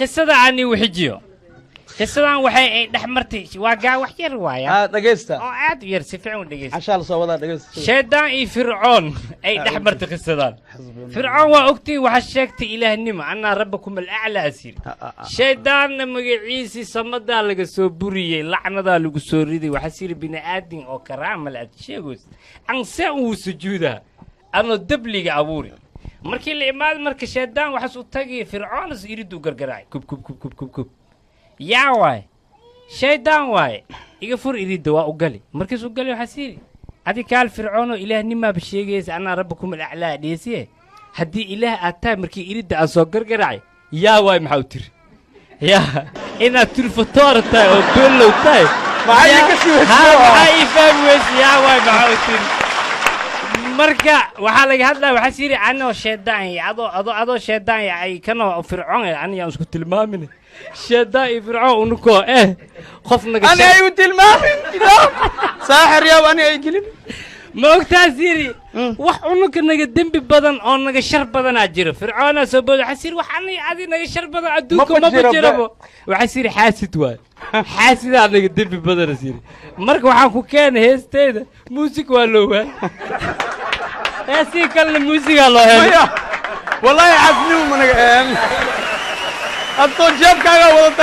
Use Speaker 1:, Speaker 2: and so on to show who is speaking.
Speaker 1: قصة عني وحجيو قصة وحي دحمرتي واقع وحير وايا
Speaker 2: دقيستا
Speaker 1: عاد يرسي فعلا دقيست
Speaker 2: عشان الله صودا دقيستا
Speaker 1: شيطان اي فرعون اي دحمرتي قصة فرعون واختي وحشكتي اله النمى انا ربكم الاعلى اسير شيطان مقعيسي صمدا لغا سو بريي لعندا لغو سو ريدي وحسير بني ادم او كرامه لا تشيغوس ان سو سجودا انا دبليغا ابوري markii la imaad marka sheedaan waxa uu tagay fircoon iridu gargaraay kub kub kub kub kub kub yaa way sheedaan way iga fur iridu waa u gali markii uu gali waxa siiri adi kaal fircoon ilaahnima ba sheegaysa ana rabbukum al-a'la deesiye hadii ilaah ataa markii irida aan soo gargaraay yaa way maxaa u tiri yaa ina tilfotorta oo beelowtay
Speaker 2: maxay ka sii
Speaker 1: ay fahmeys yaa way maxaa u tiri marka waxa laga hadlaa waxa siiri anoo sheedaan ado sheedaan ay kano fircoon aniga isku tilmaamin sheedaan fircoon unko qof naga
Speaker 2: ana ay u tilmaamin saaxir yaa ani ay gelin
Speaker 1: ma ogtaa siiri wax unka naga dambi badan oo naga shar badan jiro fircoon soo boodo waxa siiri wax adi naga shar badan adduunka ma jirabo waxa siiri xaasid waay xaasida naga dambi badan siiri marka waxaan ku keenay heesteeda muusik waa loo waa اسي كل الموسيقى الله
Speaker 2: والله حسني من انت جاب كذا